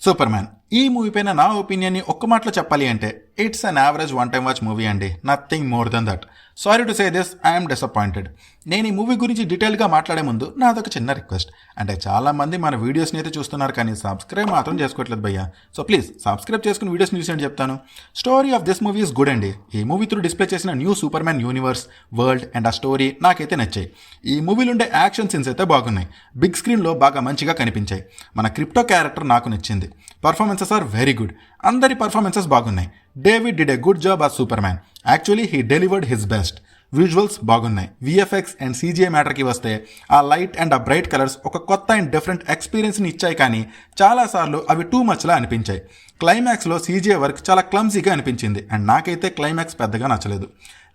Super man ఈ movie పైన నా ఒపీనియన్ని ఒక్క మాటలో చెప్పాలి అంటే it's an average one time watch movie అండి, nothing more than that. Sorry to say this, I'm disappointed. నేను ఈ మూవీ గురించి డీటెయిల్గా మాట్లాడే ముందు నాదొక చిన్న రిక్వెస్ట్. అంటే చాలా మంది మన వీడియోస్ని అయితే చూస్తున్నారు కానీ సబ్స్క్రైబ్ మాత్రం చేసుకోవట్లేదు భయ్యా. సో ప్లీజ్ సబ్స్క్రైబ్ చేసుకుని వీడియోస్ని చూసి చెప్తాను. Story of this movie is good అండి. ఈ మూవీ త్రూ డిస్ప్లే చేసిన new super man universe, world and ఆ స్టోరీ నాకైతే నచ్చాయి. ఈ మూవీలో ఉండే యాక్షన్ సీన్స్ అయితే బాగున్నాయి, బిగ్ స్క్రీన్లో బాగా మంచిగా కనిపించాయి. మన క్రిప్టో క్యారెక్టర్ నాకు నచ్చింది. పర్ఫార్మెన్సెస్ ఆర్ వెరీ గుడ్, అందరి పర్ఫార్మెన్సెస్ బాగున్నాయి. David did a good job as super man. Actually he delivered his best. Visuals బాగున్నాయి. విఎఫ్ఎక్స్ అండ్ సీజీఐ మ్యాటర్కి వస్తే ఆ లైట్ అండ్ ఆ బ్రైట్ కలర్స్ ఒక కొత్త అండ్ డిఫరెంట్ ఎక్స్పీరియన్స్ని ఇచ్చాయి, కానీ చాలాసార్లు అవి టూ మచ్లా అనిపించాయి. క్లైమాక్స్లో సీజీఐ వర్క్ చాలా క్లమ్సీగా అనిపించింది అండ్ నాకైతే క్లైమాక్స్ పెద్దగా నచ్చలేదు.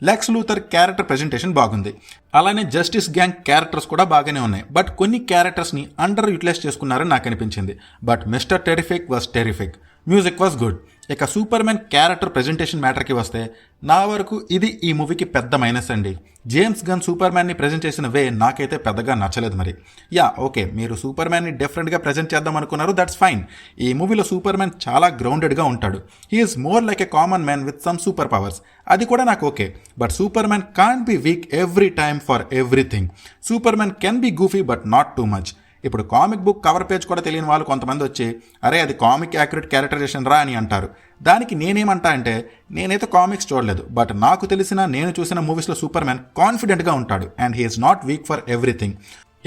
లెక్స్ లూథర్ క్యారెక్టర్ ప్రెజెంటేషన్ బాగుంది. అలానే జస్టిస్ గ్యాంగ్ క్యారెక్టర్స్ కూడా బాగానే ఉన్నాయి, బట్ కొన్ని క్యారెక్టర్స్ని అండర్ యూటిలైజ్ చేసుకున్నారని నాకు అనిపించింది. But mister terrific was terrific. Music was good. ఇక సూపర్ మ్యాన్ క్యారెక్టర్ ప్రెజెంటేషన్ మ్యాటర్కి వస్తే నా వరకు ఇది ఈ మూవీకి పెద్ద మైనస్ అండి. జేమ్స్ గన్ సూపర్ మ్యాన్ని ప్రజెంట్ చేసిన వే నాకైతే పెద్దగా నచ్చలేదు. మరి ఓకే, మీరు సూపర్ మ్యాన్ని డిఫరెంట్గా ప్రజెంట్ చేద్దాం అనుకున్నారు, దట్స్ ఫైన్. ఈ మూవీలో సూపర్ మ్యాన్ చాలా గ్రౌండెడ్గా ఉంటాడు. He is more like a common man with some super powers. అది కూడా నాకు okay, but super man can't be week every time for everything. Super man can be goofy but not too much. ఇప్పుడు comic book cover page కూడా తెలియని వాళ్ళు కొంతమంది వచ్చి అరే అది కామిక్ యాక్యురేట్ క్యారెక్టరైజేషన్ రా అని అంటారు. దానికి నేనేమంటా అంటే నేనైతే కామిక్స్ చూడలేదు, బట్ నాకు తెలిసిన నేను చూసిన మూవీస్లో సూపర్ మ్యాన్ కాన్ఫిడెంట్గా ఉంటాడు and he is not week for everything.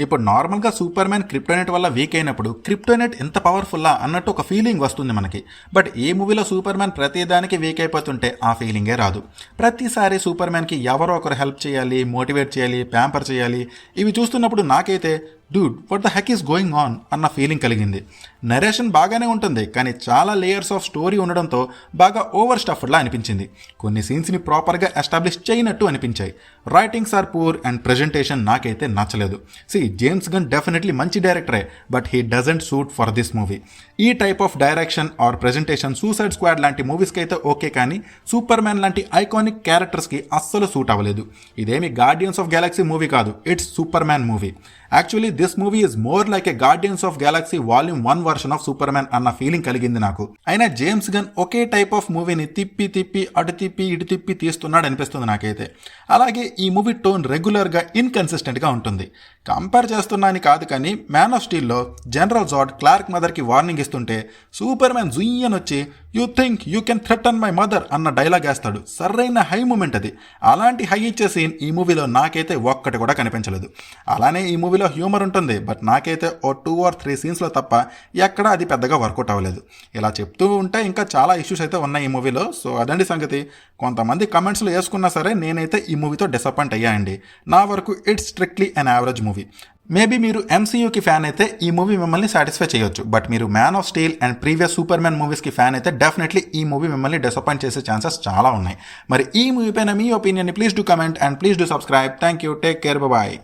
ఇప్పుడు నార్మల్గా సూపర్ మ్యాన్ క్రిప్టోనెట్ వల్ల వీక్ అయినప్పుడు క్రిప్టోనెట్ ఎంత పవర్ఫుల్లా అన్నట్టు ఒక ఫీలింగ్ వస్తుంది మనకి. బట్ ఈ మూవీలో సూపర్ మ్యాన్ ప్రతిదానికి వీక్ అయిపోతుంటే ఆ ఫీలింగే రాదు. ప్రతిసారి సూపర్ మ్యాన్కి ఎవరో ఒకరు హెల్ప్ చేయాలి, మోటివేట్ చేయాలి, ప్యాంపర్ చేయాలి. ఇవి చూస్తున్నప్పుడు నాకైతే Dude what the heck is going on అన్న ఫీలింగ్ కలిగింది. నరేషన్ బాగానే ఉంటుంది, కానీ చాలా లేయర్స్ ఆఫ్ స్టోరీ ఉండడంతో బాగా ఓవర్ స్టఫ్డ్లా అనిపించింది. కొన్ని సీన్స్ని ప్రాపర్గా ఎస్టాబ్లిష్ చేయనట్టు అనిపించాయి. Writings are poor and presentation నాకైతే నచ్చలేదు. జేమ్స్ గన్ డెఫినెట్లీ మంచి డైరెక్టరే, but he doesn't suit for this movie. ఈ type of direction or presentation suicide squad లాంటి మూవీస్కి అయితే ఓకే, కానీ సూపర్ మ్యాన్ లాంటి ఐకానిక్ క్యారెక్టర్స్కి అస్సలు సూట్ అవ్వలేదు. ఇదేమి గార్డియన్స్ ఆఫ్ గెలాక్సీ మూవీ కాదు, it's Superman movie. Actually this movie is more like a Guardians of Galaxy volume 1 version of super man అన్న ఫీలింగ్ కలిగింది నాకు. అయినా James gun okay type of మూవీని తిప్పి తిప్పి అటు తిప్పి ఇటు తిప్పి తీస్తున్నాడు అనిపిస్తుంది నాకైతే. అలాగే ఈ మూవీ టోన్ రెగ్యులర్గా ఇన్కన్సిస్టెంట్గా ఉంటుంది. కంపేర్ చేస్తున్నాని కాదు, కానీ మ్యాన్ ఆఫ్ స్టీల్లో జనరల్ జాడ్ క్లార్క్ మదర్కి వార్నింగ్ ఇస్తుంటే సూపర్ మ్యాన్ జుయ్యన్ వచ్చి you think you can threaten my mother అన్న డైలాగ్ వేస్తాడు. సరైన హై మూమెంట్ అది. అలాంటి హై ఇచ్చే సీన్ ఈ మూవీలో నాకైతే ఒక్కటి కూడా కనిపించలేదు. అలానే ఈ మూవీలో హ్యూమర్ ఉంటుంది, బట్ నాకైతే ఓ 2 or 3 సీన్స్లో తప్ప ఎక్కడా అది పెద్దగా వర్కౌట్ అవ్వలేదు. ఇలా చెప్తూ ఉంటే ఇంకా చాలా ఇష్యూస్ అయితే ఉన్నాయి ఈ మూవీలో. సో అదండి సంగతి. కొంతమంది కమెంట్స్లో వేసుకున్నా సరే నేనైతే ఈ మూవీతో డిసప్పాయింట్ అయ్యాయండి. నా వరకు it's strictly an average movie. Maybe మీరు ఎంసీయూకి ఫ్యాన్ అయితే ఈ మూవీ మిమ్మల్ని సాటిస్ఫై చేయొచ్చు, బట్ మీరు man of steel and previous Superman మూవీస్కి ఫ్యాన్ అయితే డెఫినెట్లీ ఈ మూవీ మిమ్మల్ని డిసప్పాయింట్ చేసే ఛాన్సెస్ చాలా ఉన్నాయి. మరి ఈ మూవీ పైన మీ ఒపీనియన్ని please do comment and please do subscribe. Thank you, take care, bye.